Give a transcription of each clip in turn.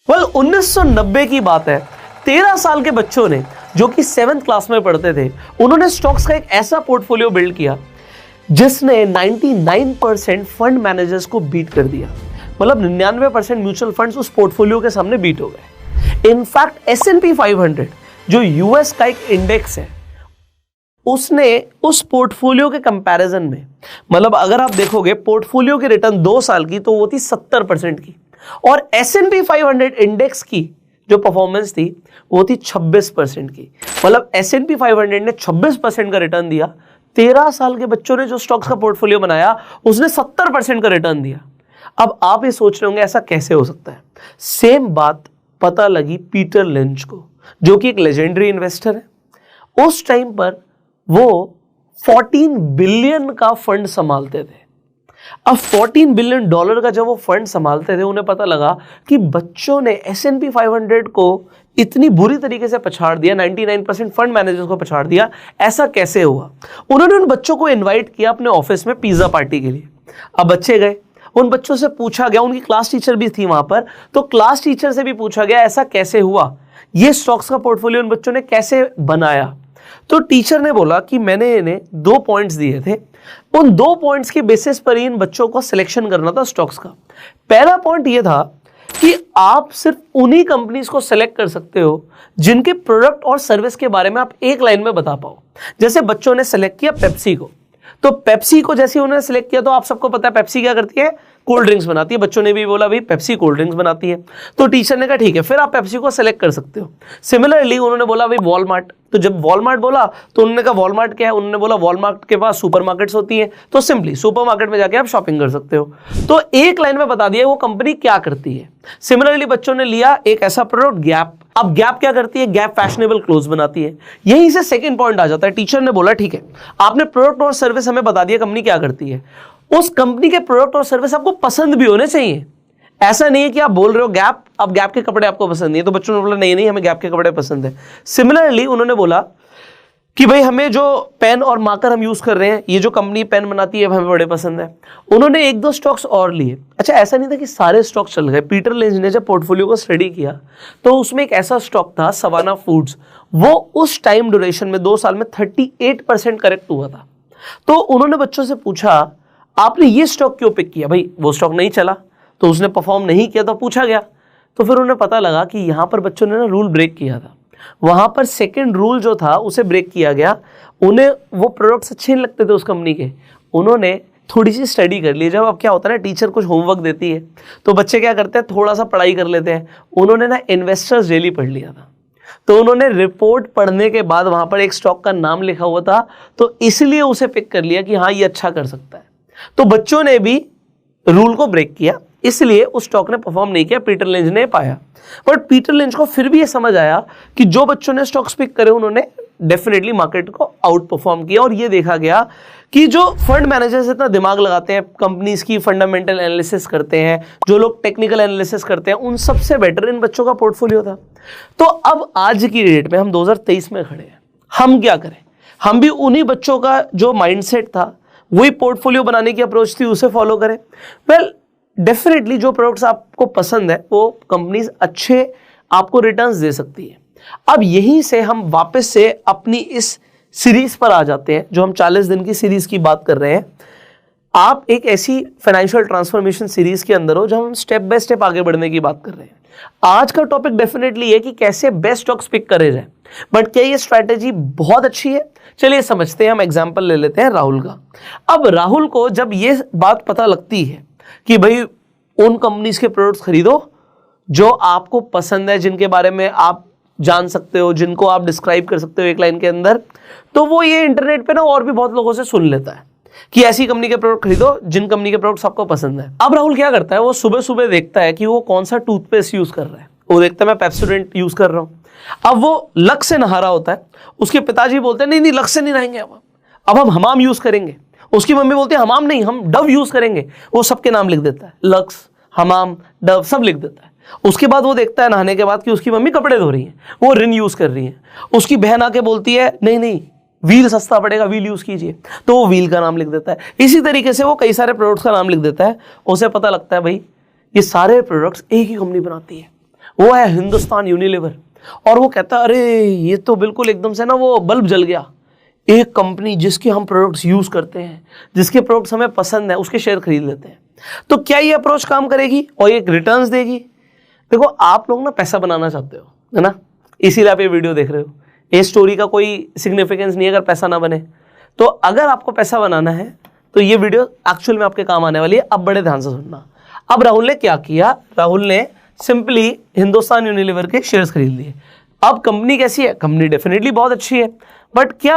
1990 की बात है। 13 साल के बच्चों ने, जो कि 7th क्लास में पढ़ते थे, उन्होंने स्टॉक्स का एक ऐसा पोर्टफोलियो बिल्ड किया जिसने 99% फंड मैनेजर्स को बीट कर दिया। मतलब 99% म्यूचुअल फंड्स उस पोर्टफोलियो के सामने बीट हो गए। इनफैक्ट S&P 500 जो यूएस का एक इंडेक्स है, उसने उस पोर्टफोलियो के कंपैरिजन में, मतलब अगर आप देखोगे पोर्टफोलियो की रिटर्न 2 साल की तो वो थी 70% की, और S&P 500 इंडेक्स की जो परफॉर्मेंस थी वो थी 26% की। मतलब S&P 500 ने 26% का रिटर्न दिया। 13 साल के बच्चों ने जो स्टॉक्स का पोर्टफोलियो बनाया उसने 70% का रिटर्न दिया। अब आप ये सोच रहे होंगे ऐसा कैसे हो सकता है। सेम बात पता लगी पीटर लिंच को, जो कि एक लेजेंडरी इन्वेस्टर है। उस टाइम पर वो 14 बिलियन का फंड संभालते थे। अब 14 बिलियन डॉलर का जब वो फंड संभालते थे, उन्हें पता लगा कि बच्चों ने S&P 500 को इतनी बुरी तरीके से पछाड़ दिया, 99% फंड मैनेजर्स को पछाड़ दिया। ऐसा कैसे हुआ? उन्होंने उन बच्चों को इनवाइट किया अपने ऑफिस में पिज्जा पार्टी के लिए। अब बच्चे गए, उन बच्चों से पूछा गया, उनकी क्लास टीचर भी थी वहां पर, तो क्लास टीचर से भी पूछा गया ऐसा कैसे हुआ, ये स्टॉक्स का पोर्टफोलियो उन बच्चों ने कैसे बनाया। तो टीचर ने बोला कि मैंने इन्हें 2 पॉइंट्स दिए थे, उन 2 पॉइंट्स के बेसिस पर ही इन बच्चों को सिलेक्शन करना था स्टॉक्स का। पहला पॉइंट यह था कि आप सिर्फ उन्हीं कंपनीज को सिलेक्ट कर सकते हो जिनके प्रोडक्ट और सर्विस के बारे में आप एक लाइन में बता पाओ। जैसे बच्चों ने सिलेक्ट किया पेप्सी को, तो पेप्सी को जैसे उन्होंने सिलेक्ट किया तो आप सबको पता है पेप्सी क्या करती है, कोल्ड ड्रिंक्स बनाती है। बच्चों ने भी बोला भाई पेप्सी कोल्ड ड्रिंक्स बनाती है, तो टीचर ने कहा ठीक है, फिर आप पेप्सी को सेलेक्ट कर सकते हो। सिमिलरली उन्होंने बोला भाई वॉलमार्ट, तो जब वॉलमार्ट बोला तो उन्होंने कहा वॉलमार्ट क्या है, उन्होंने बोला वॉलमार्ट के पास सुपरमार्केट्स होती है, तो सिंपली सुपरमार्केट में जाके आप शॉपिंग कर सकते हो। तो एक लाइन में बता दिया वो कंपनी क्या करती है। सिमिलरली बच्चों ने लिया एक ऐसा प्रोडक्ट गैप। अब गैप क्या करती है, गैप फैशनेबल क्लोथ्स बनाती है। यहीं से सेकंड पॉइंट आ जाता है। टीचर ने बोला ठीक है, आपने प्रोडक्ट और सर्विस हमें बता दिया कंपनी क्या करती है, उस कंपनी के प्रोडक्ट और सर्विस आपको पसंद भी होने चाहिए। ऐसा नहीं है कि आप बोल रहे हो गैप, अब गैप के कपड़े आपको पसंद नहीं है, तो बच्चों ने बोला नहीं नहीं हमें गैप के कपड़े पसंद है। सिमिलरली उन्होंने बोला कि भाई हमें जो पेन और मार्कर हम यूज कर रहे हैं, ये जो कंपनी पेन बनाती है हमें बड़े पसंद है। उन्होंने 1-2 स्टॉक्स और लिए। अच्छा, ऐसा नहीं था कि सारे स्टॉक चल गए। पीटर लिंच ने जब पोर्टफोलियो को स्टडी किया तो उसमें एक ऐसा स्टॉक था सवाना फूड्स, वो उस टाइम ड्यूरेशन में 2 साल में 38% करेक्ट हुआ था। तो उन्होंने बच्चों से पूछा आपने ये स्टॉक क्यों पिक किया? भाई वो स्टॉक नहीं चला तो उसने परफॉर्म नहीं किया, तो पूछा गया, तो फिर उन्हें पता लगा कि यहां पर बच्चों ने ना रूल ब्रेक किया था। वहां पर सेकंड रूल जो था उसे ब्रेक किया गया। उन्हें वो प्रोडक्ट्स अच्छे नहीं लगते थे उस कंपनी के, उन्होंने थोड़ी सी स्टडी कर ली। जब अब क्या होता है ना, टीचर कुछ होमवर्क देती है तो बच्चे क्या करते हैं, थोड़ा सा पढ़ाई कर लेते हैं। उन्होंने ना इन्वेस्टर्स डेली पढ़ लिया था, तो उन्होंने रिपोर्ट पढ़ने के बाद वहां पर एक स्टॉक का नाम लिखा हुआ था, तो इसलिए उसे पिक कर लिया कि हाँ ये अच्छा कर सकता है। तो बच्चों ने भी रूल को ब्रेक किया, इसलिए उस स्टॉक ने परफॉर्म नहीं किया, पीटर लिंच ने पाया। बट पीटर लिंच को फिर भी ये समझ आया कि जो बच्चों ने स्टॉक्स पिक करे उन्होंने डेफिनेटली मार्केट को आउट परफॉर्म किया। और ये देखा गया कि जो फंड मैनेजर्स इतना दिमाग लगाते हैं, कंपनीज की फंडामेंटल एनालिसिस करते हैं, जो लोग टेक्निकल एनालिसिस करते हैं, उन सबसे बेटर इन बच्चों का पोर्टफोलियो था। तो अब आज की डेट में हम 2023 में खड़े हैं, हम क्या करें? हम भी उन्हीं बच्चों का जो माइंडसेट था, वही पोर्टफोलियो बनाने की अप्रोच थी, उसे फॉलो करें। वेल डेफिनेटली जो प्रोडक्ट्स आपको पसंद है वो कंपनीज अच्छे आपको रिटर्न्स दे सकती है। अब यहीं से हम वापस से अपनी इस सीरीज पर आ जाते हैं, जो हम 40 दिन की सीरीज की बात कर रहे हैं। आप एक ऐसी फाइनेंशियल ट्रांसफॉर्मेशन सीरीज के अंदर हो जब हम स्टेप बाय स्टेप आगे बढ़ने की बात कर रहे हैं। आज का टॉपिक डेफिनेटली है कि कैसे बेस्ट स्टॉक्स पिक करे जाए। बट क्या ये स्ट्रैटेजी बहुत अच्छी है? चलिए समझते हैं। हम एग्जांपल ले लेते हैं राहुल का। अब राहुल को जब ये बात पता लगती है कि भाई उन कंपनीज के प्रोडक्ट्स खरीदो जो आपको पसंद है, जिनके बारे में आप जान सकते हो, जिनको आप डिस्क्राइब कर सकते हो एक लाइन के अंदर, तो वो ये इंटरनेट पे ना और भी बहुत लोगों से सुन लेता है कि ऐसी कंपनी के प्रोडक्ट खरीदो जिन कंपनी के प्रोडक्ट्स आपको पसंद है। अब राहुल क्या करता है, वो सुबह सुबह देखता है कि वो कौन सा टूथपेस्ट यूज कर रहा है। वो देखता है मैं पेप्सोडेंट यूज कर रहा हूं। अब वो लक्स से नहा रहा होता है, उसके पिताजी बोलते हैं नहीं नहीं लक्स से नहीं नहाएंगे, अब हम हमाम यूज करेंगे। उसकी मम्मी बोलती है हमाम नहीं, हम डव यूज करेंगे। वो सबके नाम लिख देता है, लक्स, हमाम, डव सब लिख देता है। उसके बाद वो देखता है नहाने के बाद कि उसकी मम्मी कपड़े धो रही है, वो रिन यूज कर रही है। उसकी बहन आके बोलती है नहीं नहीं व्हील सस्ता पड़ेगा, व्हील यूज कीजिए, तो वो व्हील का नाम लिख देता है। इसी तरीके से वो कई सारे प्रोडक्ट्स का नाम लिख देता है। उसे पता लगता है भाई ये सारे प्रोडक्ट्स एक ही कंपनी बनाती है। वो है हिंदुस्तान यूनिलीवर। और वो कहता है अरे ये तो बिल्कुल एकदम से ना वो बल्ब जल गया, एक कंपनी जिसके हम प्रोडक्ट्स यूज करते हैं, जिसके प्रोडक्ट्स हमें पसंद है, उसके शेयर खरीद लेते हैं। तो क्या ये अप्रोच काम करेगी और ये रिटर्न्स देगी? देखो आप लोग ना पैसा बनाना चाहते हो, है ना, इसीलिए आप ये वीडियो देख रहे हो। ये स्टोरी का कोई सिग्निफिकेंस नहीं है अगर पैसा ना बने। तो अगर आपको पैसा बनाना है तो ये वीडियो एक्चुअल में आपके काम आने वाली है। अब बड़े ध्यान से सुनना। अब राहुल ने क्या किया, राहुल ने सिंपली हिंदुस्तान यूनिलीवर के शेयर्स खरीद लिए। अब कंपनी कैसी है? कंपनी डेफिनेटली बहुत अच्छी है, बट क्या,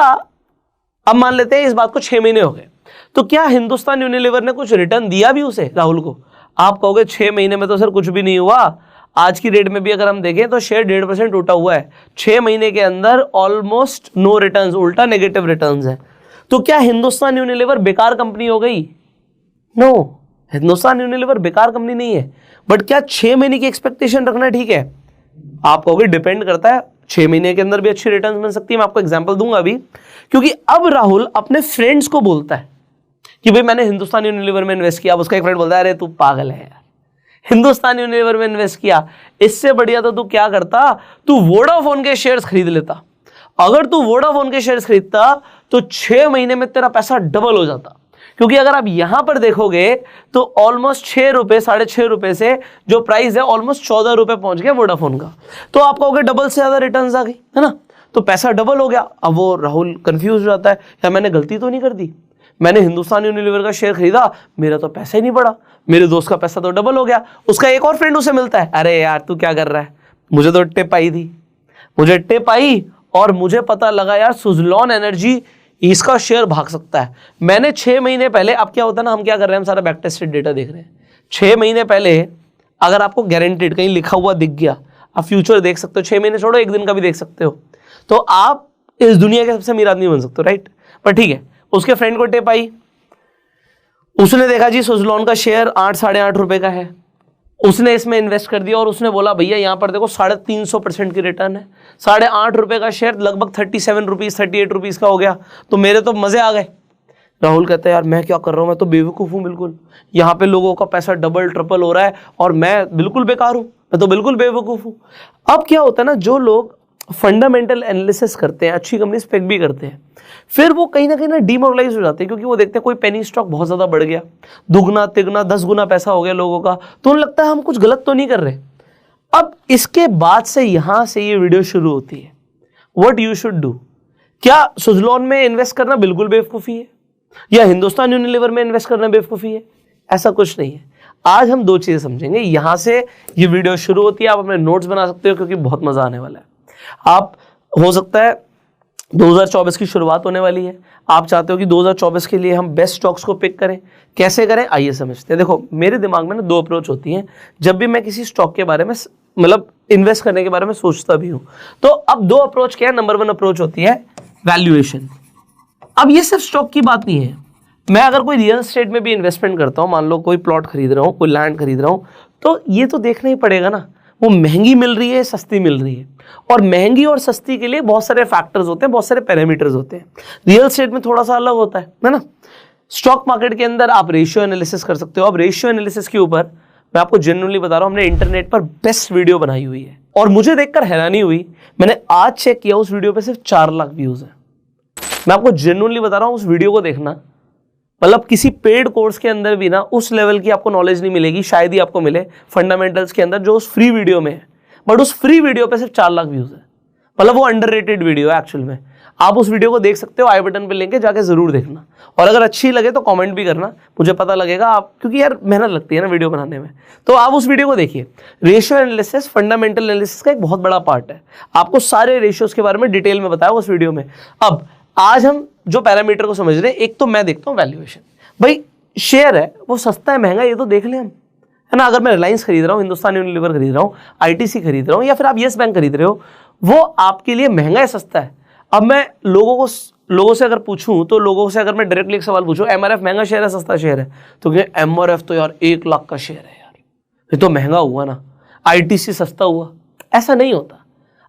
अब मान लेते हैं इस बात को 6 महीने हो गए, तो क्या हिंदुस्तान यूनिलीवर ने कुछ रिटर्न दिया भी उसे, राहुल को? आप कहोगे 6 महीने में तो सर कुछ भी नहीं हुआ। आज की डेट में भी अगर हम देखें तो शेयर 1.5% टूटा हुआ है। 6 महीने के अंदर ऑलमोस्ट नो रिटर्न्स, उल्टा नेगेटिव रिटर्न्स है। तो क्या हिंदुस्तान यूनिलीवर बेकार कंपनी हो गई? नो, हिंदुस्तान यूनिलीवर बेकार कंपनी नहीं है। बट क्या 6 महीने की एक्सपेक्टेशन रखना ठीक है? आप कहोगे डिपेंड करता है, 6 महीने के अंदर भी अच्छी रिटर्न्स मिल सकती है। मैं आपको एग्जांपल दूंगा अभी, क्योंकि अब राहुल अपने फ्रेंड्स को बोलता है कि भाई मैंने हिंदुस्तान यूनिलीवर में इन्वेस्ट किया। अब उसका एक फ्रेंड बोलता है अरे तू पागल है यार, हिंदुस्तान यूनिलीवर में इन्वेस्ट किया, इससे बढ़िया तो तू क्या करता, तू वोडाफोन के शेयर्स खरीद लेता। अगर तू वोडाफोन के शेयर्स खरीदता तो 6 महीने में तेरा पैसा डबल हो जाता। क्योंकि अगर आप यहां पर देखोगे तो ऑलमोस्ट 6 रुपए, 6.5 रुपए से जो प्राइस है ऑलमोस्ट 14 रुपए पहुंच गया वोडाफोन का। तो आप कहोगे डबल से ज्यादा रिटर्न्स आ गई, है ना, तो पैसा डबल हो गया। अब वो राहुल कंफ्यूज हो जाता है, क्या मैंने गलती तो नहीं कर दी? मैंने हिंदुस्तान यूनिलीवर का शेयर खरीदा, मेरा तो पैसा ही नहीं बढ़ा, मेरे दोस्त का पैसा तो डबल हो गया। उसका एक और फ्रेंड उसे मिलता है, अरे यार तू क्या कर रहा है, मुझे तो टिप आई थी, मुझे टिप आई और मुझे पता लगा यार सुजलॉन एनर्जी इसका शेयर भाग सकता है। मैंने 6 महीने पहले, अब क्या होता है ना, हम क्या कर रहे हैं, हम सारा बैक टेस्टेड डेटा देख रहे हैं। 6 महीने पहले अगर आपको गारंटेड कहीं लिखा हुआ दिख गया, आप फ्यूचर देख सकते हो, 6 महीने छोड़ो 1 दिन का भी देख सकते हो, तो आप इस दुनिया के सबसे अमीर आदमी बन सकते हो, राइट। पर ठीक है, उसके फ्रेंड को टिप आई, उसने देखा जी सुजलॉन का शेयर 8 साढ़े 8 रुपए का है, उसने इसमें इन्वेस्ट कर दिया और उसने बोला भैया यहाँ पर देखो 350% की रिटर्न है, 8.5 रुपए का शेयर लगभग 37 रुपीज 38 रुपीज का हो गया, तो मेरे तो मजे आ गए। राहुल कहता है यार मैं क्या कर रहा हूँ, मैं तो बेवकूफ़ हूँ बिल्कुल, यहाँ पे लोगों का पैसा डबल ट्रिपल हो रहा है और मैं बिल्कुल बेकार हूँ, मैं तो बिल्कुल बेवकूफ़ हूँ। अब क्या होता है ना, जो लोग फंडामेंटल एनालिसिस करते हैं, अच्छी कंपनी पिक भी करते हैं, फिर वो कहीं ना डिमोरलाइज हो जाते हैं, क्योंकि वो देखते हैं कोई पेनी स्टॉक बहुत ज़्यादा बढ़ गया, दुगना तिगना 10 गुना पैसा हो गया लोगों का, तो उन्हें लगता है हम कुछ गलत तो नहीं कर रहे। अब इसके बाद से यहाँ से ये वीडियो शुरू होती है, व्हाट यू शुड डू। क्या सुजलॉन में इन्वेस्ट करना बिल्कुल बेवकूफ़ी है, या हिंदुस्तान यूनिलीवर में इन्वेस्ट करना बेवकूफ़ी है? ऐसा कुछ नहीं है। आज हम 2 चीज़ें समझेंगे, यहाँ से ये वीडियो शुरू होती है, आप अपने नोट्स बना सकते हो क्योंकि बहुत मज़ा आने वाला है। आप, हो सकता है 2024 की शुरुआत होने वाली है, आप चाहते हो कि 2024 के लिए हम बेस्ट स्टॉक्स को पिक करें, कैसे करें आइए समझते हैं। देखो मेरे दिमाग में ना 2 अप्रोच होती हैं जब भी मैं किसी स्टॉक के बारे में, मतलब इन्वेस्ट करने के बारे में सोचता भी हूं। तो अब 2 अप्रोच क्या है, नंबर 1 अप्रोच होती है वैल्यूएशन। अब ये सिर्फ स्टॉक की बात नहीं है, मैं अगर कोई रियल एस्टेट में भी इन्वेस्टमेंट करता हूं, मान लो कोई प्लॉट खरीद रहा हूं, कोई लैंड खरीद रहा हूं, तो ये तो देखना ही पड़ेगा ना वो महंगी मिल रही है सस्ती मिल रही है, और महंगी और सस्ती के लिए बहुत सारे फैक्टर्स होते हैं, बहुत सारे पैरामीटर्स होते हैं। रियल एस्टेट में थोड़ा सा अलग होता है ना। स्टॉक मार्केट के अंदर आप रेशियो एनालिसिस कर सकते हो। अब रेशियो एनालिसिस के ऊपर मैं आपको जेन्युइनली बता रहा हूं, हमने इंटरनेट पर बेस्ट वीडियो बनाई हुई है और मुझे देखकर हैरानी हुई, मैंने आज चेक किया उस वीडियो पे सिर्फ 4 लाख व्यूज है। मैं आपको जेन्युइनली बता रहा हूं, उस वीडियो को देखना, मतलब किसी पेड कोर्स के अंदर भी ना उस लेवल की आपको नॉलेज नहीं मिलेगी, शायद ही आपको मिले फंडामेंटल्स के अंदर जो उस फ्री वीडियो में है, बट उस फ्री वीडियो पे सिर्फ 4 लाख व्यूज है। मतलब वो अंडररेटेड वीडियो है एक्चुअल में। आप उस वीडियो को देख सकते हो, आई बटन पे लिंक है, जाके जरूर देखना, और अगर अच्छी लगे तो कमेंट भी करना, मुझे पता लगेगा आप, क्योंकि यार मेहनत लगती है ना वीडियो बनाने में। तो आप उस वीडियो को देखिए। रेशियो एनालिसिस फंडामेंटल एनालिसिस का एक बहुत बड़ा पार्ट है, आपको सारे रेशियोज के बारे में डिटेल में बताया उस वीडियो में। अब आज हम जो पैरामीटर को समझ रहे हैं, एक तो मैं देखता हूँ वैल्यूएशन, भाई शेयर है वो सस्ता है महंगा ये तो देख लें हम, है ना। अगर मैं रिलायंस खरीद रहा हूँ, हिंदुस्तान यूनिलीवर खरीद रहा हूँ, आईटीसी खरीद रहा हूँ, या फिर आप येस बैंक खरीद रहे हो, वो आपके लिए महंगा है सस्ता है। अब मैं लोगों से अगर पूछूं, तो लोगों से अगर मैं डायरेक्टली एक सवाल पूछूं, एमआरएफ महंगा शेयर है सस्ता शेयर है, तो क्या एमआरएफ तो यार 1 लाख का शेयर है यार, ये तो महंगा हुआ ना, आईटीसी सस्ता हुआ। ऐसा नहीं होता,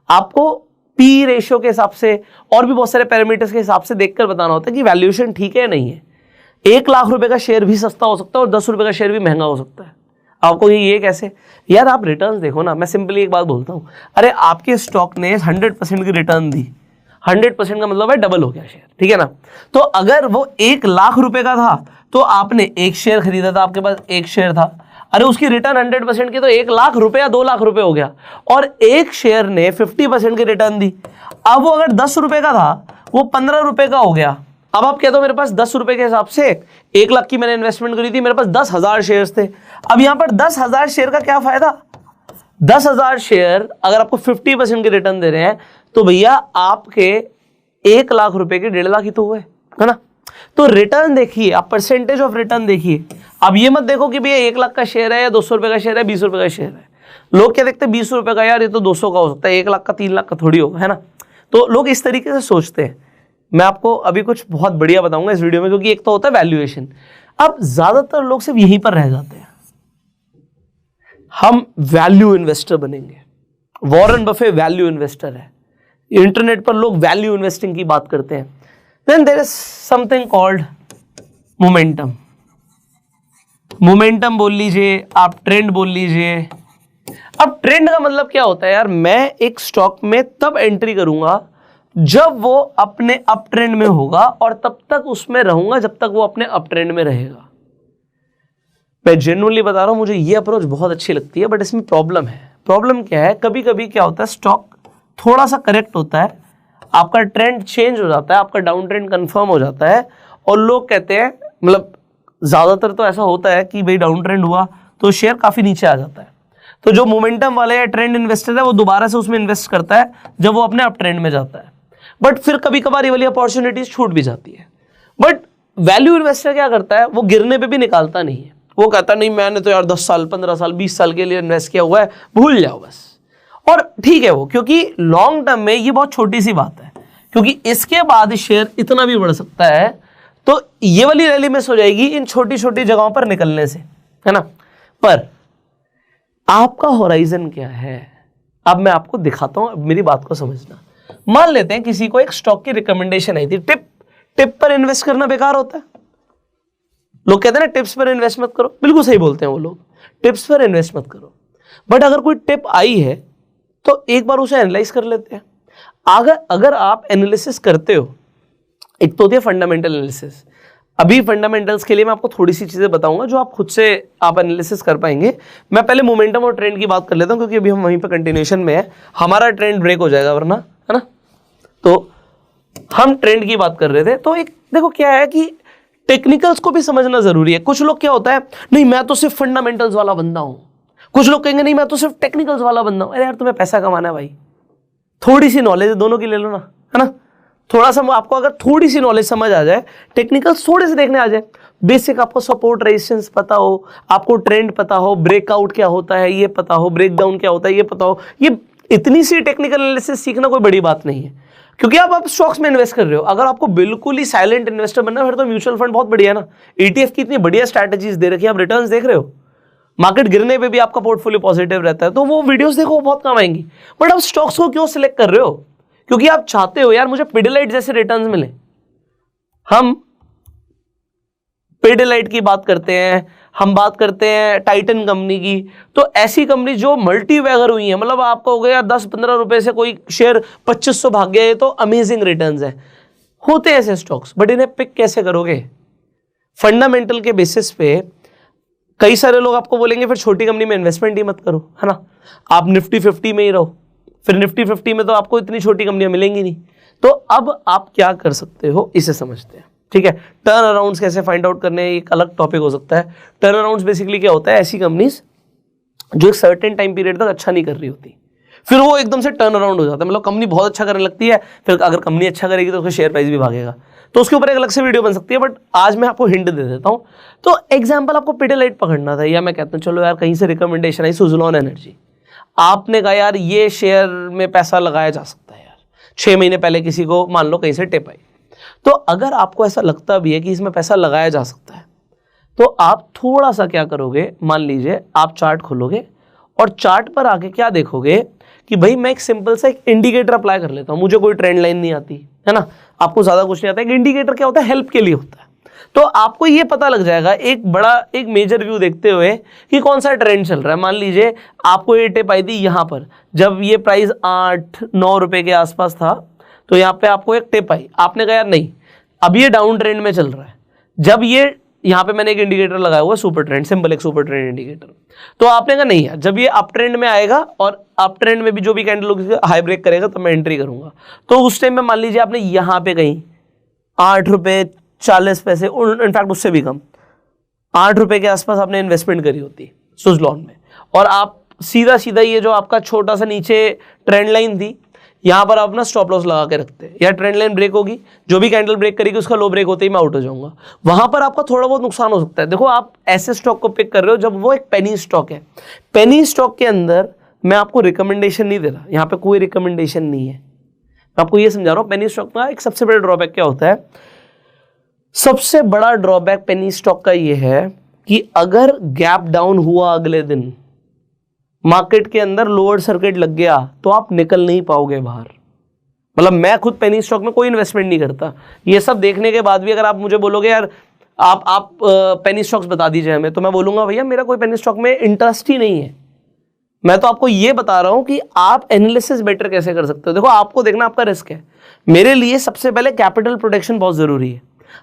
आपको पी रेशियो के हिसाब से और भी बहुत सारे पैरामीटर्स के हिसाब से देखकर बताना होता है कि वैल्यूएशन ठीक है या नहीं है। 1 लाख रुपए का शेयर भी सस्ता हो सकता है और 10 रुपए का शेयर भी महंगा हो सकता है। आपको ये कैसे, यार आप रिटर्न्स देखो ना। मैं सिंपली एक बात बोलता हूँ, अरे आपके स्टॉक ने 100% की रिटर्न दी, 100% का मतलब है डबल हो गया शेयर, ठीक है ना। तो अगर वो 1 लाख रुपए का था तो आपने एक शेयर खरीदा था, आपके पास एक शेयर था, अरे उसकी रिटर्न 100% की तो 1 लाख रुपए या 2 लाख रुपए हो गया, और एक शेयर ने 50% की रिटर्न दी। अब वो अगर 10 रुपए का था वो 15 रुपए का हो गया। अब आप कहते हो मेरे पास 10 रुपए के हिसाब से 1 लाख की मैंने इन्वेस्टमेंट करी थी, मेरे पास 10,000 शेयर थे। अब यहां पर 10,000 शेयर का क्या फायदा, 10,000 शेयर अगर आपको 50% की रिटर्न दे रहे हैं तो भैया आपके 1 लाख रुपए के 1.5 लाख ही तो हुए, है ना। तो रिटर्न देखिए, आप परसेंटेज ऑफ रिटर्न देखिए। अब ये मत देखो कि भैया 1 लाख का शेयर है या 200 रुपए का शेयर है, 20 रुपए का शेयर है। लोग क्या देखते हैं, 20 रुपए का, यार ये तो 200 का हो सकता है, 1 लाख का 3 लाख का थोड़ी होगा, है ना। तो लोग इस तरीके से सोचते हैं। मैं आपको अभी कुछ बहुत बढ़िया बताऊंगा इस वीडियो में, क्योंकि एक तो होता है वैल्यूएशन। अब ज्यादातर लोग सिर्फ यहीं पर रह जाते हैं, हम वैल्यू इन्वेस्टर बनेंगे। वॉरेन बफे वैल्यू इन्वेस्टर है, इंटरनेट पर लोग वैल्यू इन्वेस्टिंग की बात करते हैं। Then there is something called momentum. Momentum बोल लीजिए, आप ट्रेंड बोल लीजिए। अब ट्रेंड का मतलब क्या होता है यार, मैं एक स्टॉक में तब एंट्री करूंगा जब वो अपने अप ट्रेंड में होगा, और तब तक उसमें रहूंगा जब तक वो अपने अप ट्रेंड में रहेगा। मैं जेन्युइनली बता रहा हूं, मुझे ये अप्रोच बहुत अच्छी लगती है, बट इसमें प्रॉब्लम है। प्रॉब्लम क्या है, कभी कभी क्या होता है, स्टॉक थोड़ा सा करेक्ट होता है, आपका ट्रेंड चेंज हो जाता है, आपका डाउन ट्रेंड कंफर्म हो जाता है, और लोग कहते हैं, मतलब ज्यादातर तो ऐसा होता है कि भाई डाउन ट्रेंड हुआ तो शेयर काफी नीचे आ जाता है, तो जो मोमेंटम वाले या ट्रेंड इन्वेस्टर है वो दोबारा से उसमें इन्वेस्ट करता है जब वो अपने अप ट्रेंड में जाता है। बट फिर कभी कभार ये वाली अपॉर्चुनिटीज छूट भी जाती है। बट वैल्यू इन्वेस्टर क्या करता है, वो गिरने पे भी निकालता नहीं है। वो कहता नहीं मैंने तो यार 10 साल 15 साल 20 साल के लिए इन्वेस्ट किया हुआ है, भूल जाओ बस। और ठीक है वो, क्योंकि लॉन्ग टर्म में ये बहुत छोटी सी बात है, क्योंकि इसके बाद शेयर इतना भी बढ़ सकता है, तो ये वाली रैली मिस हो जाएगी इन छोटी छोटी जगहों पर निकलने से, है ना। पर आपका होराइजन क्या है, अब मैं आपको दिखाता हूं, मेरी बात को समझना। मान लेते हैं किसी को एक स्टॉक की रिकमेंडेशन आई थी, टिप पर इन्वेस्ट करना बेकार होता है। लोग कहते हैं ना टिप्स पर इन्वेस्ट मत करो, बिल्कुल सही बोलते हैं वो लोग, टिप्स पर इन्वेस्ट मत करो। बट अगर कोई टिप आई है तो एक बार उसे एनालाइज कर लेते हैं। अगर आप एनालिसिस करते हो, एक तो होती है फंडामेंटल एनालिसिस। अभी फंडामेंटल्स के लिए मैं आपको थोड़ी सी चीजें बताऊंगा जो आप खुद से आप एनालिसिस कर पाएंगे। मैं पहले मोमेंटम और ट्रेंड की बात कर लेता हूं, क्योंकि अभी हम वहीं पर कंटिन्यूएशन में है, हमारा ट्रेंड ब्रेक हो जाएगा वरना, है ना। तो हम ट्रेंड की बात कर रहे थे। तो एक देखो क्या है कि टेक्निकल्स को भी समझना जरूरी है। कुछ लोग क्या होता है, नहीं मैं तो सिर्फ फंडामेंटल्स वाला बंदा हूं, कुछ लोग कहेंगे नहीं मैं तो सिर्फ टेक्निकल्स वाला बंदा हूं। अरे यार तुम्हें पैसा कमाना है भाई, थोड़ी सी नॉलेज दोनों की ले लो ना, है ना। थोड़ा सा आपको अगर थोड़ी सी नॉलेज समझ आ जाए, टेक्निकल्स थोड़े से देखने आ जाए, बेसिक आपको सपोर्ट रेजिस्टेंस पता हो, आपको ट्रेंड पता हो, ब्रेकआउट क्या होता है ये पता हो, ब्रेकडाउन क्या होता है ये पता हो, ये इतनी सी टेक्निकल एनालिसिस सीखना कोई बड़ी बात नहीं है, क्योंकि आप स्टॉक्स में इन्वेस्ट कर रहे हो। अगर आपको बिल्कुल ही साइलेंट इन्वेस्टर बनना है फिर तो म्यूचुअल फंड बहुत बढ़िया है ना। ETF की इतनी बढ़िया स्ट्रैटेजीज दे रखी है, आप रिटर्न्स देख रहे हो, मार्केट गिरने पे भी आपका पोर्टफोलियो पॉजिटिव रहता है, तो वो वीडियोस देखो, बहुत काम आएंगी। बट आप स्टॉक्स को क्यों सिलेक्ट कर रहे हो, क्योंकि आप चाहते हो यार मुझे पिडिलाइट जैसे रिटर्न्स मिले। हम पिडिलाइट की बात करते हैं, हम बात करते हैं टाइटन कंपनी की, तो ऐसी कंपनी जो मल्टी वैगर हुई है, मतलब आपको हो गया 10-15 रुपए से कोई शेयर 2500 भाग गया, तो अमेजिंग रिटर्न्स है। होते हैं ऐसे स्टॉक्स, बट इन्हें पिक कैसे करोगे, फंडामेंटल के बेसिस पे। कई सारे लोग आपको बोलेंगे फिर छोटी कंपनी में इन्वेस्टमेंट ही मत करो, है ना, आप निफ्टी 50 में ही रहो। फिर निफ्टी 50 में तो आपको इतनी छोटी कंपनियां मिलेंगी नहीं। तो अब आप क्या कर सकते हो इसे समझते हैं, ठीक है। टर्न अराउंड्स कैसे फाइंड आउट करने, एक अलग टॉपिक हो सकता है। टर्न अराउंड्स बेसिकली क्या होता है, ऐसी कंपनीज जो एक सर्टेन टाइम पीरियड तक अच्छा नहीं कर रही होती, फिर वो एकदम से टर्न अराउंड हो जाता है, मतलब कंपनी बहुत अच्छा करने लगती है, फिर अगर कंपनी अच्छा करेगी तो उसका शेयर प्राइस भी भागेगा। तो उसके ऊपर एक अलग से वीडियो बन सकती है, बट आज मैं आपको हिंट दे देता हूं। तो एग्जांपल आपको पिडिलाइट पकड़ना था, या मैं कहता हूं चलो यार कहीं से रिकमेंडेशन आई सुज़लॉन एनर्जी, आपने कहा यार ये शेयर में पैसा लगाया जा सकता है यार, 6 महीने पहले किसी को मान लो कहीं से टिप आई, तो अगर आपको ऐसा लगता भी है कि इसमें पैसा लगाया जा सकता है, तो आप थोड़ा सा क्या करोगे, मान लीजिए आप चार्ट खोलोगे और चार्ट पर आके क्या देखोगे कि भाई मैं एक सिंपल सा एक इंडिकेटर अप्लाई कर लेता हूं, मुझे कोई ट्रेंड लाइन नहीं आती है ना, आपको ज्यादा कुछ नहीं आता है। एक इंडिकेटर क्या होता है, हेल्प के लिए होता है। तो आपको ये पता लग जाएगा एक मेजर व्यू देखते हुए कि कौन सा ट्रेंड चल रहा है। मान लीजिए आपको ये टिप आई थी यहाँ पर, जब ये प्राइस 8-9 रुपए के आसपास था, तो यहाँ पे आपको एक टिप आई, आपने कहा यार नहीं अब ये डाउन ट्रेंड में चल रहा है। जब ये यहाँ पे मैंने एक इंडिकेटर लगाया हुआ है सुपर ट्रेंड, सिंपल एक सुपर ट्रेंड इंडिकेटर, तो आपने कहा नहीं यार जब ये अप ट्रेंड में आएगा और अप ट्रेंड में भी जो भी कैंडल हाई ब्रेक करेगा तो मैं एंट्री करूंगा। तो उस टाइम में मान लीजिए आपने यहाँ पे कहीं 8.40 रुपए, इनफैक्ट उससे भी कम 8 रुपए के आसपास आपने इन्वेस्टमेंट करी होती सुजलॉन में, और आप सीधा सीधा ये जो आपका छोटा सा नीचे ट्रेंड लाइन थी यहाँ पर आप अपना स्टॉप लॉस लगा के रखते हैं, या ट्रेंड लाइन ब्रेक होगी, जो भी कैंडल ब्रेक करेगी उसका लो ब्रेक होते ही मैं आउट हो जाऊंगा, वहां पर आपका थोड़ा बहुत नुकसान हो सकता है। देखो आप ऐसे स्टॉक को पिक कर रहे हो जब वो एक पेनी स्टॉक है। पेनी स्टॉक के अंदर मैं आपको रिकमेंडेशन नहीं दे रहा, यहाँ पे कोई रिकमेंडेशन नहीं है, मैं आपको ये समझा रहा हूँ। पेनी स्टॉक का एक सबसे बड़ा ड्रॉबैक क्या होता है, सबसे बड़ा ड्रॉबैक पेनी स्टॉक का ये है कि अगर गैप डाउन हुआ अगले दिन मार्केट के अंदर लोअर सर्किट लग गया तो आप निकल नहीं पाओगे बाहर। मतलब मैं खुद पेनी स्टॉक में कोई इन्वेस्टमेंट नहीं करता, ये सब देखने के बाद भी अगर आप मुझे बोलोगे यार आप पेनी स्टॉक्स बता दीजिए हमें, तो मैं बोलूंगा भैया मेरा कोई पेनी स्टॉक में इंटरेस्ट ही नहीं है। मैं तो आपको ये बता रहा हूं कि आप एनालिसिस बेटर कैसे कर सकते हो। देखो आपको देखना आपका रिस्क है, मेरे लिए सबसे पहले कैपिटल प्रोटेक्शन बहुत जरूरी है।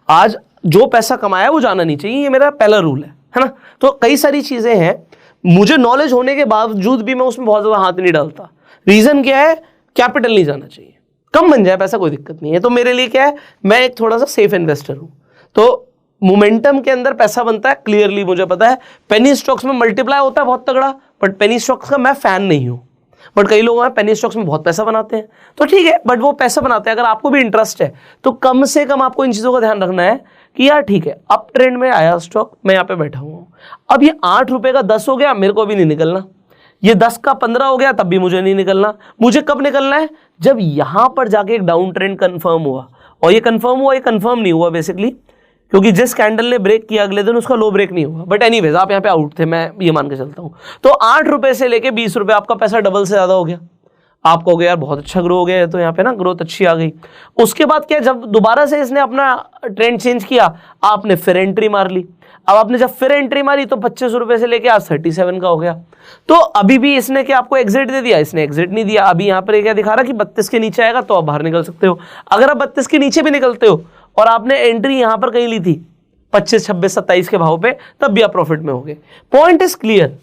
आज जो पैसा कमाया वो जाना नहीं चाहिए, ये मेरा पहला रूल है ना। तो कई सारी चीजें हैं, मुझे नॉलेज होने के बावजूद भी मैं उसमें बहुत ज्यादा हाथ नहीं डालता। रीजन क्या है, कैपिटल नहीं जाना चाहिए, कम बन जाए पैसा कोई दिक्कत नहीं है। तो मेरे लिए क्या है, मैं एक थोड़ा सा सेफ इन्वेस्टर हूं, तो मोमेंटम के अंदर पैसा बनता है, क्लियरली मुझे पता है। पेनी स्टॉक्स में मल्टीप्लाई होता है बहुत तगड़ा, बट पेनी स्टॉक्स का मैं फैन नहीं हूं। बट कई लोग हैं पेनी स्टॉक्स में बहुत पैसा बनाते हैं, तो ठीक है, बट वो पैसा बनाते हैं, अगर आपको भी इंटरेस्ट है तो कम से कम आपको इन चीजों का ध्यान रखना है कि यार ठीक है अप ट्रेंड में आया स्टॉक, मैं यहाँ पे बैठा हूँ, अब ये 8 रुपए का 10 हो गया, मेरे को भी नहीं निकलना, ये 10 का 15 हो गया तब भी मुझे नहीं निकलना। मुझे कब निकलना है, जब यहां पर जाके एक डाउन ट्रेंड कंफर्म हुआ, और ये कंफर्म हुआ, ये कंफर्म नहीं हुआ बेसिकली, क्योंकि जिस कैंडल ने ब्रेक किया अगले दिन उसका लो ब्रेक नहीं हुआ। बट एनीवेज आप यहाँ पे आउट थे, मैं ये मान के चलता हूँ। तो 8 रुपए से लेके 20 रुपए आपका पैसा डबल से ज्यादा हो गया। आप कहोगे यार बहुत अच्छा ग्रो हो गया है, तो यहाँ पे ना ग्रोथ अच्छी आ गई। उसके बाद क्या, जब दोबारा से इसने अपना ट्रेंड चेंज किया, आपने फिर एंट्री मार ली। अब आपने जब फिर एंट्री मारी तो 25 रुपए से लेके आज 37 का हो गया। तो अभी भी इसने क्या आपको एग्जिट दे दिया, इसने एग्जिट नहीं दिया। अभी यहाँ पर क्या दिखा रहा कि 32 के नीचे आएगा तो आप बाहर निकल सकते हो। अगर आप 32 के नीचे भी निकलते हो और आपने एंट्री यहाँ पर कहीं ली थी 25, 26, 27 के भाव पे, तब भी आप प्रॉफिट में होगे। Point is clear.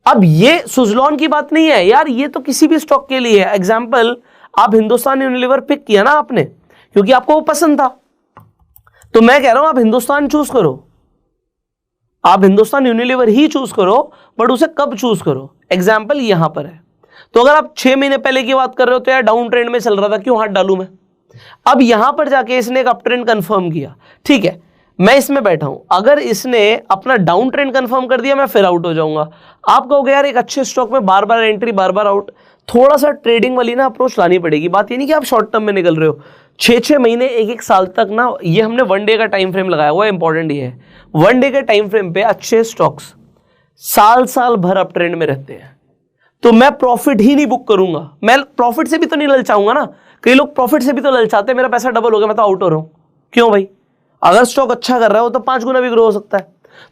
अब ये सुजलॉन की बात नहीं है यार, ये तो किसी भी स्टॉक के लिए है। एग्जाम्पल, आप हिंदुस्तान यूनिलीवर पिक किया ना आपने, क्योंकि आपको वो पसंद था, तो मैं कह रहा हूं आप हिंदुस्तान चूज करो, आप हिंदुस्तान यूनिलीवर ही चूज करो, बट उसे कब चूज करो। एग्जाम्पल यहां पर है, तो अगर आप 6 महीने पहले की बात कर रहे हो तो यार डाउन ट्रेंड में चल रहा था, क्यों हाथ डालूं मैं। अब यहां पर जाके इसने एक अप ट्रेंड कंफर्म किया, ठीक है, मैं इसमें बैठा हूं, अगर इसने अपना डाउन ट्रेंड कंफर्म कर दिया मैं फिर आउट हो जाऊंगा। आप कहोगे यार एक अच्छे स्टॉक में बार बार एंट्री बार बार आउट, थोड़ा सा ट्रेडिंग वाली ना अप्रोच लानी पड़ेगी। बात ये नहीं कि आप शॉर्ट टर्म में निकल रहे हो, 6-6 महीने 1-1 साल तक ना, ये हमने 1 डे का टाइम फ्रेम लगाया हुआ है, इंपॉर्टेंट ये है 1 डे के टाइम फ्रेम पे अच्छे स्टॉक्स साल भर अप ट्रेंड में रहते हैं। तो मैं प्रॉफिट ही नहीं बुक करूंगा, मैं प्रॉफिट से भी तो नहीं ललचाऊंगा ना। कई लोग प्रॉफिट से भी तो ललचाते हैं, मेरा पैसा डबल हो गया मैं तो आउट हो रहा हूं, क्यों भाई। अगर स्टॉक अच्छा कर रहा हो तो 5 गुना भी ग्रो हो सकता है।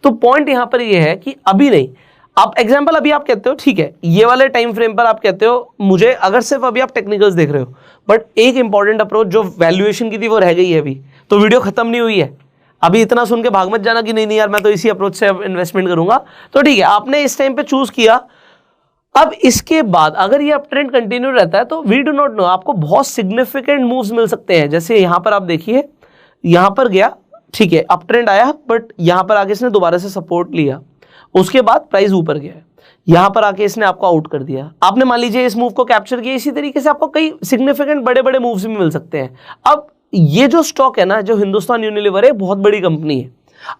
तो पॉइंट यहां पर ये है कि अभी नहीं, आप एग्जांपल अभी आप कहते हो ठीक है ये वाले टाइम फ्रेम पर आप कहते हो मुझे, अगर सिर्फ अभी आप टेक्निकल्स देख रहे हो, बट एक इंपॉर्टेंट अप्रोच जो वैल्यूएशन की थी वो रह गई है अभी, तो वीडियो खत्म नहीं हुई है। अभी इतना सुन के भाग मत जाना कि नहीं यार मैं तो इसी अप्रोच से इन्वेस्टमेंट करूंगा। तो ठीक है, आपने इस टाइम पे चूज किया। अब इसके बाद अगर ये अप ट्रेंड कंटिन्यू रहता है तो वी डू नॉट नो, आपको बहुत सिग्निफिकेंट मूव्स मिल सकते हैं। जैसे यहां पर आप देखिए, यहां पर गया, ठीक है, अप ट्रेंड आया, बट यहां पर आके इसने दोबारा से सपोर्ट लिया, उसके बाद प्राइस ऊपर गया, यहां पर आके इसने आपको आउट कर दिया। आपने मान लीजिए इस मूव को कैप्चर किया, इसी तरीके से आपको कई सिग्निफिकेंट बड़े बड़े मूव्स भी मिल सकते हैं। अब ये जो स्टॉक है ना, जो हिंदुस्तान यूनिलीवर है, बहुत बड़ी कंपनी है।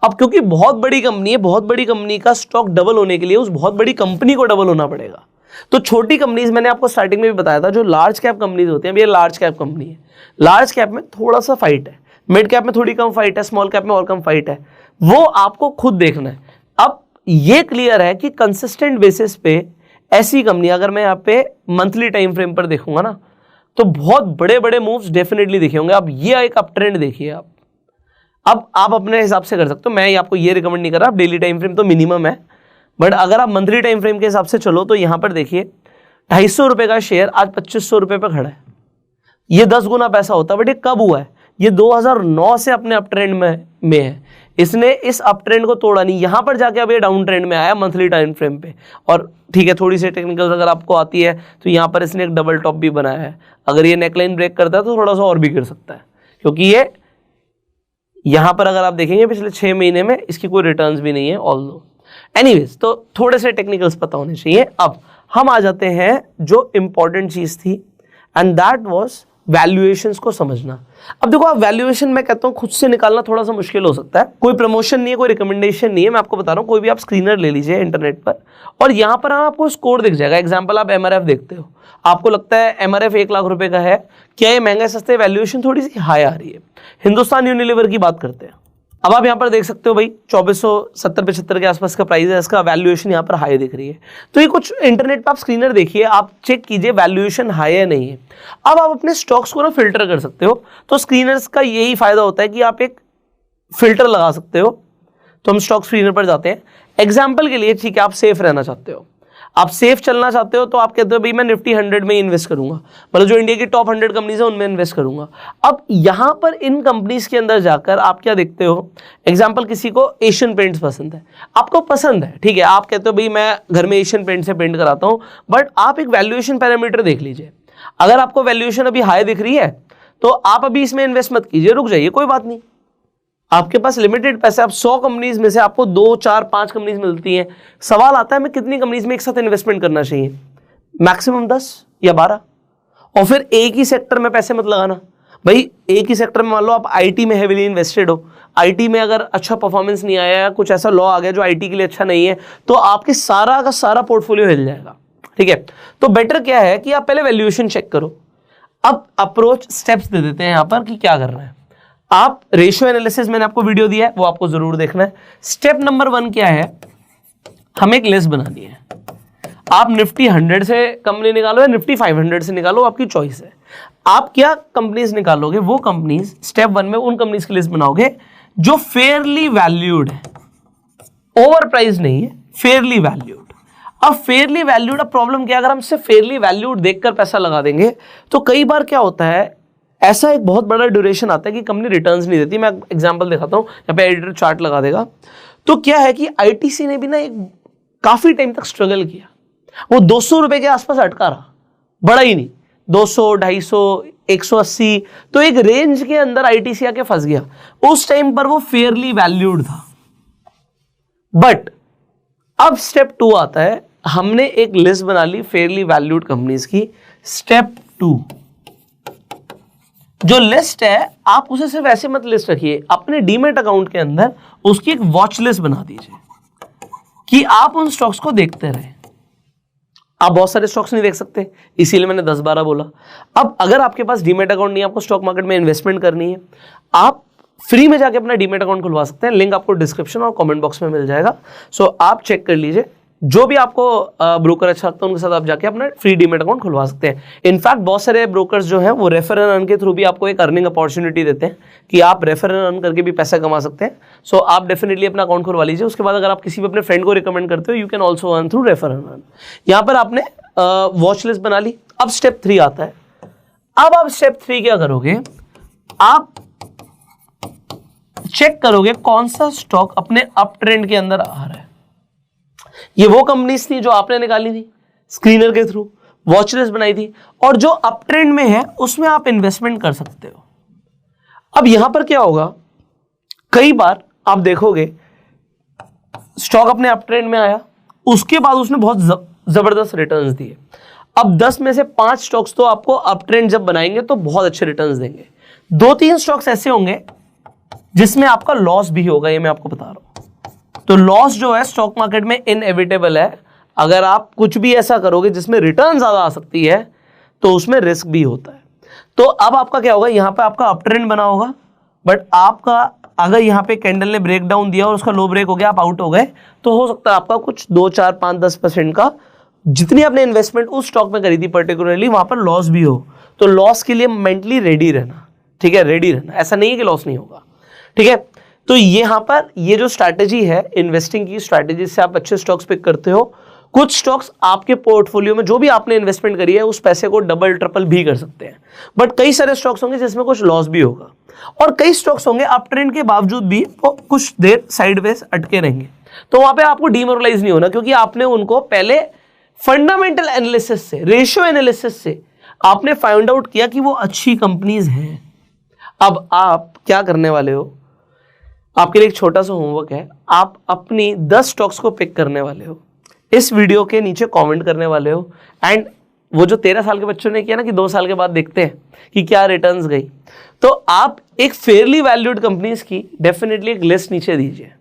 अब क्योंकि बहुत बड़ी कंपनी है, बहुत बड़ी कंपनी का स्टॉक डबल होने के लिए उस बहुत बड़ी कंपनी को डबल होना पड़ेगा। तो छोटी कंपनीज, मैंने आपको स्टार्टिंग में भी बताया था, जो लार्ज कैप कंपनीज होती हैं, ये लार्ज कैप कंपनी है। लार्ज कैप में थोड़ा सा फाइट है, मिड कैप में थोड़ी कम फाइट है, स्मॉल कैप में और कम फाइट है, वो आपको खुद देखना है। अब ये क्लियर है कि कंसिस्टेंट बेसिस पे ऐसी कंपनी, अगर मैं यहाँ पे मंथली टाइम फ्रेम पर देखूंगा ना, तो बहुत बड़े बड़े मूव्स डेफिनेटली दिखे होंगे। अब ये एक अप ट्रेंड देखिए आप, अब आप अपने हिसाब से कर सकते हो, मैं आपको ये रिकमेंड नहीं कर रहा, डेली टाइम फ्रेम तो मिनिमम है, बट अगर आप मंथली टाइम फ्रेम के हिसाब से चलो तो यहाँ पर देखिए 250 रुपये का शेयर आज 2500 रुपये पर खड़ा है। ये 10 गुना पैसा होता, बट ये कब हुआ है? ये 2009 से अपने अप ट्रेंड में है, इसने इस अप ट्रेंड को तोड़ा नहीं, यहां पर जाके अब ये डाउन ट्रेंड में आया मंथली टाइम फ्रेम पे। और ठीक है, थोड़ी सी टेक्निकल अगर आपको आती है तो यहां पर इसने एक डबल टॉप भी बनाया है, अगर ये नेकलाइन ब्रेक करता है तो थोड़ा सा और भी गिर सकता है, क्योंकि ये यहां पर अगर आप देखेंगे पिछले 6 महीने में इसकी कोई रिटर्न्स भी नहीं है ऑल्दो। एनीवेज, तो थोड़े से टेक्निकल्स पता होने चाहिए। अब हम आ जाते हैं जो इंपॉर्टेंट चीज थी, एंड दैट वाज वैल्यूएशंस को समझना। अब देखो, आप वैल्यूएशन मैं कहता हूं खुद से निकालना थोड़ा सा मुश्किल हो सकता है, कोई प्रमोशन नहीं है, कोई रिकमेंडेशन नहीं है, मैं आपको बता रहा हूं, कोई भी आप स्क्रीनर ले लीजिए इंटरनेट पर और यहां पर आपको स्कोर दिख जाएगा। एग्जांपल, आप एमआरएफ देखते हो, आपको लगता है एमआरएफ 1 लाख रुपए का है, क्या ये महंगा सस्ते? वैल्यूएशन थोड़ी सी हाई आ रही है। हिंदुस्तान यूनिलीवर की बात करते हैं, अब आप यहाँ पर देख सकते हो भाई 2470-75 के आसपास का प्राइस है, इसका वैल्यूएशन यहाँ पर हाई दिख रही है। तो ये कुछ इंटरनेट पर आप स्क्रीनर देखिए, आप चेक कीजिए वैल्यूएशन हाई है नहीं है। अब आप अपने स्टॉक्स को ना फिल्टर कर सकते हो, तो स्क्रीनर्स का यही फायदा होता है कि आप एक फिल्टर लगा सकते हो। तो हम स्टॉक स्क्रीनर पर जाते हैं, एग्जाम्पल के लिए, ठीक है, आप सेफ रहना चाहते हो, आप सेफ चलना चाहते हो, तो आप कहते हो भाई मैं निफ्टी 100 में इन्वेस्ट करूंगा, मतलब जो इंडिया की टॉप 100 कंपनीज है उनमें इन्वेस्ट करूंगा। अब यहां पर इन कंपनीज के अंदर जाकर आप क्या देखते हो, एग्जांपल किसी को एशियन पेंट्स पसंद है, आपको पसंद है, ठीक है, आप कहते हो भाई मैं घर में एशियन पेंट से पेंट कराता हूं, बट आप एक वैल्यूएशन पैरामीटर देख लीजिए। अगर आपको वैल्यूएशन अभी हाई दिख रही है तो आप अभी इसमें इन्वेस्ट मत कीजिए, रुक जाइए, कोई बात नहीं, आपके पास लिमिटेड पैसे, आप 100 कंपनीज में से आपको 2, 4, 5 कंपनीज मिलती हैं। सवाल आता है मैं कितनी कंपनीज में एक साथ इन्वेस्टमेंट करना चाहिए? मैक्सिमम 10 या 12, और फिर एक ही सेक्टर में पैसे मत लगाना भाई। एक ही सेक्टर में मान लो आप आईटी में हेवीली इन्वेस्टेड हो, आईटी में अगर अच्छा परफॉर्मेंस नहीं आया, कुछ ऐसा लॉ आ गया जो आईटी के लिए अच्छा नहीं है, तो आपके सारा का सारा पोर्टफोलियो हिल जाएगा, ठीक है। तो बेटर क्या है कि आप पहले वैल्यूएशन चेक करो। अब अप्रोच स्टेप्स दे देते हैं यहां पर कि क्या करना है। आप रेशियो एनालिसिस मैंने आपको वीडियो दिया है, वो आपको जरूर देखना है। स्टेप नंबर 1 क्या है, हमें एक लिस्ट बनानी है। आप निफ्टी 100 से कंपनी निकालो या निफ्टी 500 से निकालो, आपकी चॉइस है। आप क्या कंपनीज निकालोगे? वो कंपनीज, स्टेप 1 में उन कंपनीज की लिस्ट बनाओगे जो फेयरली वैल्यूड है, ओवर प्राइस नहीं है, फेयरली वैल्यूड। अब फेयरली वैल्यूड, अब प्रॉब्लम क्या है, अगर हम सिर्फ फेयरली वैल्यूड देखकर पैसा लगा देंगे तो कई बार क्या होता है, ऐसा एक बहुत बड़ा ड्यूरेशन आता है कि कंपनी रिटर्न्स नहीं देती। मैं एग्जांपल दिखाता हूं, यहाँ पे एडिटर चार्ट लगा देगा। तो क्या है कि आईटीसी ने भी ना एक काफी टाइम तक स्ट्रगल किया, वो 200 रुपए के आसपास अटका रहा, बड़ा ही नहीं, 200, 250, 180, तो एक रेंज के अंदर आईटीसी आके फंस गया। उस टाइम पर वो फेयरली वैल्यूड था। बट अब स्टेप 2 आता है, हमने एक लिस्ट बना ली फेयरली वैल्यूड कंपनीज की। स्टेप 2, जो लिस्ट है आप उसे सिर्फ ऐसे मत लिस्ट रखिए, अपने डीमेट अकाउंट के अंदर उसकी एक वॉच लिस्ट बना दीजिए कि आप उन स्टॉक्स को देखते रहे। आप बहुत सारे स्टॉक्स नहीं देख सकते, इसीलिए मैंने 10-12 बोला। अब अगर आपके पास डीमेट अकाउंट नहीं है, आपको स्टॉक मार्केट में इन्वेस्टमेंट करनी है, आप फ्री में जाके अपना डीमेट अकाउंट खुलवा सकते हैं। लिंक आपको डिस्क्रिप्शन और कमेंट बॉक्स में मिल जाएगा। सो आप चेक कर लीजिए, जो भी आपको ब्रोकर अच्छा लगता है उनके साथ आप जाके अपना फ्री डीमेट अकाउंट खुलवा सकते हैं। इनफैक्ट बहुत सारे ब्रोकर्स जो हैं वो रेफर एंड अर्न के थ्रू भी आपको एक अर्निंग अपॉर्चुनिटी देते हैं कि आप रेफर एंड अर्न करके भी पैसा कमा सकते हैं। सो आप डेफिनेटली अपना अकाउंट खुलवा लीजिए। उसके बाद अगर आप किसी भी अपने फ्रेंड को रिकमेंड करते हो, you can also earn through refer and earn. यहाँ पर आपने वॉच लिस्ट बना ली। अब स्टेप 3 आता है। अब आप स्टेप 3 क्या करोगे, आप चेक करोगे कौन सा स्टॉक अपने अप ट्रेंड के अंदर आ रहा है। ये वो कंपनीज थी जो आपने निकाली थी स्क्रीनर के थ्रू, वॉच लिस्ट बनाई थी, और जो अप ट्रेंड में है उसमें आप इन्वेस्टमेंट कर सकते हो। अब यहां पर क्या होगा, कई बार आप देखोगे स्टॉक अपने अप ट्रेंड में आया, उसके बाद उसने बहुत जबरदस्त रिटर्न्स दिए। अब 10 में से 5 स्टॉक्स तो आपको अप ट्रेंड जब बनाएंगे तो बहुत अच्छे रिटर्न्स देंगे। 2-3 स्टॉक्स ऐसे होंगे जिसमें आपका लॉस भी होगा, ये मैं आपको बता रहा हूं। तो लॉस जो है स्टॉक मार्केट में इनएविटेबल है। अगर आप कुछ भी ऐसा करोगे जिसमें रिटर्न ज्यादा आ सकती है तो उसमें रिस्क भी होता है। तो अब आपका क्या होगा, यहां पे आपका अप ट्रेंड बना होगा, बट आपका अगर यहां पे कैंडल ने ब्रेक डाउन दिया और उसका लो ब्रेक हो गया, आप आउट हो गए, तो हो सकता है आपका कुछ 2, 4, 5, 10% का जितनी आपने इन्वेस्टमेंट उस स्टॉक में करी थी पर्टिकुलरली, वहां पर लॉस भी हो। तो लॉस के लिए मेंटली रेडी रहना, ठीक है, रेडी रहना, ऐसा नहीं है कि लॉस नहीं होगा, ठीक है। तो यहाँ पर ये जो स्ट्रैटेजी है इन्वेस्टिंग की स्ट्रैटेजी से आप अच्छे स्टॉक्स पिक करते हो। कुछ स्टॉक्स आपके पोर्टफोलियो में जो भी आपने इन्वेस्टमेंट करी है उस पैसे को डबल ट्रिपल भी कर सकते हैं, बट कई सारे स्टॉक्स होंगे जिसमें कुछ लॉस भी होगा, और कई स्टॉक्स होंगे अप ट्रेंड के बावजूद भी वो कुछ देर साइडवेज अटके रहेंगे। तो वहां पे आपको डीमोरलाइज नहीं होना, क्योंकि आपने उनको पहले फंडामेंटल एनालिसिस से, रेशियो एनालिसिस से आपने फाइंड आउट किया कि वो अच्छी कंपनीज हैं। अब आप क्या करने वाले हो, आपके लिए एक छोटा सा होमवर्क है, आप अपनी 10 स्टॉक्स को पिक करने वाले हो, इस वीडियो के नीचे कमेंट करने वाले हो, एंड वो जो 13 साल के बच्चों ने किया ना कि 2 साल के बाद देखते हैं कि क्या रिटर्न्स गई, तो आप एक फेयरली वैल्यूड कंपनीज की डेफिनेटली एक लिस्ट नीचे दीजिए।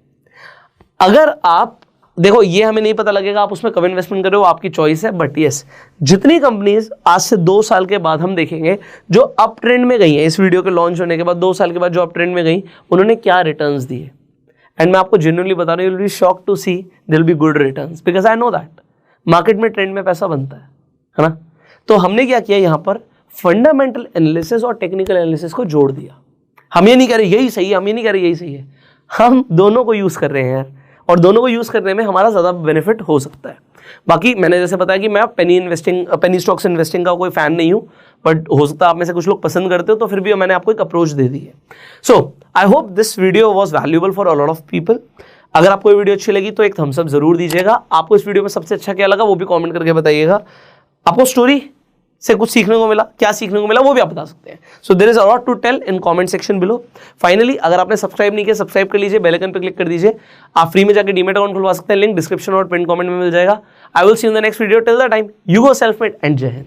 अगर आप देखो, ये हमें नहीं पता लगेगा आप उसमें कब इन्वेस्टमेंट कर रहे हो, आपकी चॉइस है, बट यस जितनी कंपनीज आज से 2 साल के बाद हम देखेंगे जो अप ट्रेंड में गई हैं, इस वीडियो के लॉन्च होने के बाद 2 साल के बाद जो अप ट्रेंड में गई, उन्होंने क्या रिटर्न्स दिए, एंड मैं आपको जेन्युइनली बता रहा हूं, you will be shocked to see there will be good returns, because I know that market में ट्रेंड में पैसा बनता है ना। तो हमने क्या किया, यहाँ पर फंडामेंटल एनालिसिस और टेक्निकल एनालिसिस को जोड़ दिया। हम ये नहीं कह रहे यही सही है, हम ये नहीं कह रहे यही सही है, हम दोनों को यूज कर रहे हैं और दोनों को यूज करने में हमारा ज्यादा बेनिफिट हो सकता है। बाकी मैंने जैसे बताया कि मैं पेनी स्टॉक्स इन्वेस्टिंग का कोई फैन नहीं हूं, बट हो सकता है आप में से कुछ लोग पसंद करते हो, तो फिर भी मैंने आपको एक अप्रोच दे दी है। So I hope this video was valuable for a lot of people. अगर आपको ये वीडियो अच्छी लगी तो एक थम्स अप जरूर दीजिएगा। आपको इस वीडियो में सबसे अच्छा क्या लगा वो भी कमेंट करके बताइएगा। आपको स्टोरी से कुछ सीखने को मिला, क्या सीखने को मिला वो भी आप बता सकते हैं। So there is a lot to tell in comment section below. Finally अगर आपने सब्सक्राइब नहीं किया, सब्सक्राइब कर लीजिए, बेल आइकन पे क्लिक कर दीजिए। आप फ्री में जाकर डीमैट अकाउंट खुलवा सकते हैं, लिंक डिस्क्रिप्शन और पिन कमेंट में मिल जाएगा। I will see you in the next video. Till the time you go self made and जय हिंद।